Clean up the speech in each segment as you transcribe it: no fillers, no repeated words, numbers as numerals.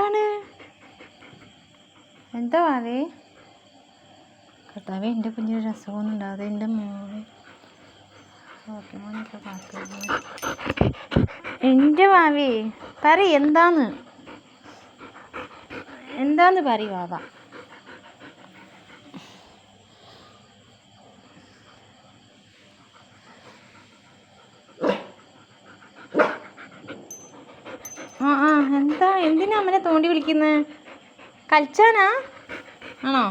എന്താണ് എന്താ വാവേ കർത്താവേ എൻ്റെ കുഞ്ഞൊരു അസുഖമൊന്നും ഉണ്ടാകാതെ എൻ്റെ മോളെ ഓക്കെ മോനൊക്കെ കാത്തു എൻ്റെ വാവേ പറ എന്താന്ന് പറയും വാവ എന്തിനാ അമ്മനെ തോണ്ടി വിളിക്കുന്നത് കളിച്ചാനാ ആണോ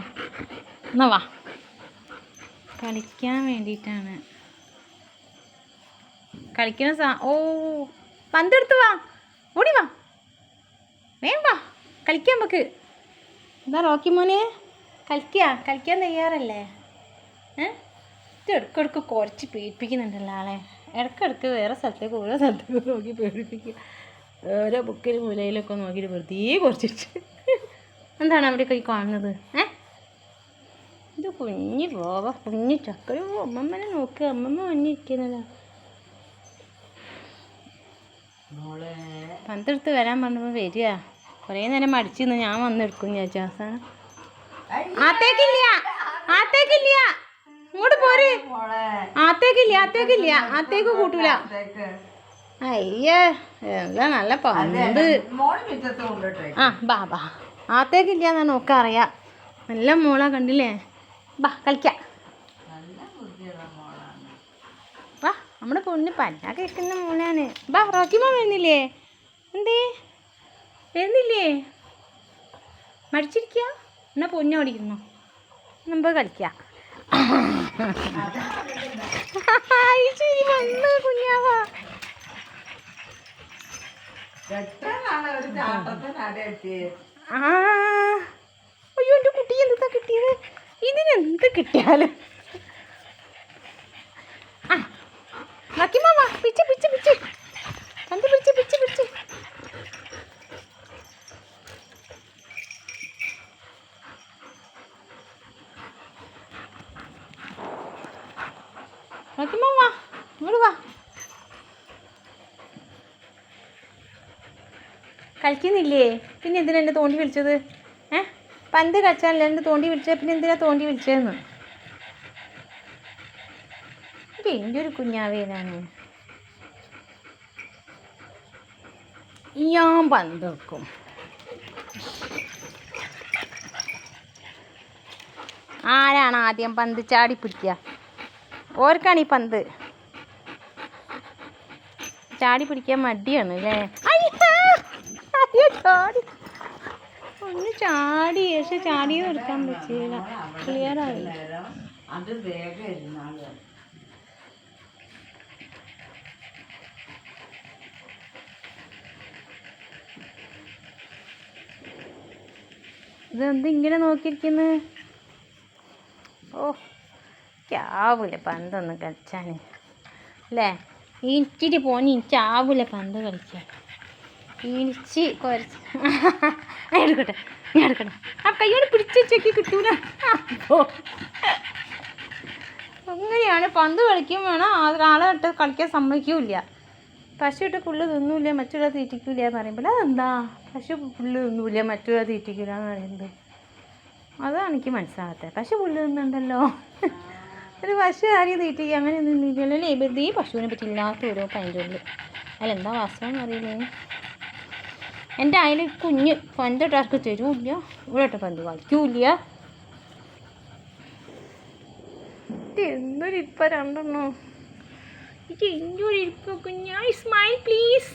എന്നാ വാ കളിക്കാൻ വേണ്ടിയിട്ടാണ് കളിക്കുന്ന പന്തെടുത്ത് വാ ഓടി വാ വേണ്ട കളിക്കാൻ നമുക്ക് എന്താ റോക്കി മോനെ കളിക്കാൻ തയ്യാറല്ലേ ഇത് ഇടയ്ക്കിടയ്ക്ക് കുറച്ച് പേടിപ്പിക്കുന്നുണ്ടല്ലോ ആളെ ഇടയ്ക്കിടയ്ക്ക് വേറെ സ്ഥലത്തേക്ക് ഓരോ സ്ഥലത്തേക്ക് നോക്കി പേടിപ്പിക്കുക ഓരോ ബുക്കിലും മൂലയിലൊക്കെ നോക്കിയിട്ട് വെറുതെ കുറച്ചിട്ട് എന്താണ് അവിടെയൊക്കെ കാണുന്നത് ഇത് കുഞ്ഞ് പോവാ കുഞ്ഞ് ചക്കരോ അമ്മമ്മനെ നോക്കുക അമ്മമ്മ വന്നിരിക്കുന്നതാ പന്തെടുത്ത് വരാൻ പറഞ്ഞപ്പോൾ വരിക കുറേ നേരം മടിച്ചിരുന്നു ഞാൻ വന്നെടുക്കും ചേച്ചി അവസാനം ആത്തേക്കില്ല ഇങ്ങോട്ട് പോര് ആത്തേക്ക് കൂട്ടൂല അയ്യേ എന്താ നല്ല പന്ത് ബാ ആത്തേക്കില്ല എന്നാണ് നോക്കാൻ അറിയാം നല്ല മോളാ കണ്ടില്ലേ ബാ കളിക്കാം വാ നമ്മുടെ പൊണ്ണ് പല്ല കേൾക്കുന്ന മോളാണ് ബാ റോക്കിമോ വരുന്നില്ലേ വരുന്നില്ലേ മടിച്ചിരിക്കുക എന്നാ പൊന്നെ ഓടിക്കുന്നു നമ്മൾ കളിക്കാം കുഞ്ഞാവാ അയ്യോ എൻ്റെ കുട്ടി എന്താ കിട്ടിയത് ഇതിനെന്ത് കിട്ടിയാലും നക്കിമാവാ പിച്ച് കണ്ട് പിടിച്ച് നക്കിമാവാ ഇങ്ങോട്ട് വാ കളിക്കുന്നില്ലേ പിന്നെ എന്തിനാ എന്നെ തോണ്ടി വിളിച്ചത് പന്ത് കളിച്ചാലല്ലേ എൻ്റെ തോണ്ടി വിളിച്ചത് പിന്നെ എന്തിനാ തോണ്ടി വിളിച്ചതെന്ന് ഇത് എൻ്റെ ഒരു കുഞ്ഞാവേലാണ് ഞാൻ പന്ത് വെക്കും ആരാണ് ആദ്യം പന്ത് ചാടി പിടിക്കുക ഓർക്കാണ് ഈ പന്ത് ചാടി പിടിക്കാൻ മടിയാണ് അല്ലേ ചാടി ഒന്ന് ചാടി പക്ഷെ ചാടിയോ എടുക്കാൻ പറ്റില്ല ക്ലിയർ ആയില്ല ഇതെന്ത് ഇങ്ങനെ നോക്കിയിരിക്കുന്നത് ആവൂല പന്തൊന്നും കളിച്ചാൻ അല്ലേ ഇച്ചിരി പോനി എനിക്കാവൂല പന്ത് കളിക്കാൻ ഇനിച്ച് കുറച്ച് എടുക്കട്ടെ ആ കയ്യോട് പിടിച്ച് വെച്ചേക്ക് കിട്ടൂല അങ്ങനെയാണ് പന്ത് കളിക്കും വേണം ആളെ ഇട്ട് കളിക്കാൻ സമ്മതിക്കില്ല പശു ഇട്ട് പുല്ല് തിന്നൂല്ല മറ്റുള്ള തീറ്റിക്കില്ല എന്ന് പറയുമ്പോൾ അതെന്താ പശു പുല്ല് തിന്നൂല്ല മറ്റുള്ള തീറ്റിക്കില്ല എന്ന് പറയുന്നത് അതാണ് എനിക്ക് മനസ്സിലാകാത്തത് പശു പുല്ല് തിന്നുണ്ടല്ലോ ഒരു പശു ആരെയും തീറ്റിക്കുക അങ്ങനെ ഒന്നും തിന്നില്ലല്ലോ വെറുതെ ഈ പശുവിനെ പറ്റി ഇല്ലാത്ത ഓരോ പൈൻ്റുള്ളിൽ അതിലെന്താ വാസ്തവം അറിയില്ലേ എൻ്റെ അതിൽ കുഞ്ഞ് പന്തിട്ടാർക്ക് തരൂല്ല ഇവിടെ പന്ത് കളിക്കൂല്ല എന്തൊരിപ്പം രണ്ടെണ്ണോ ഇത് എന്തൊരിപ്പൊക്കെ ഞാൻ സ്മൈൽ പ്ലീസ്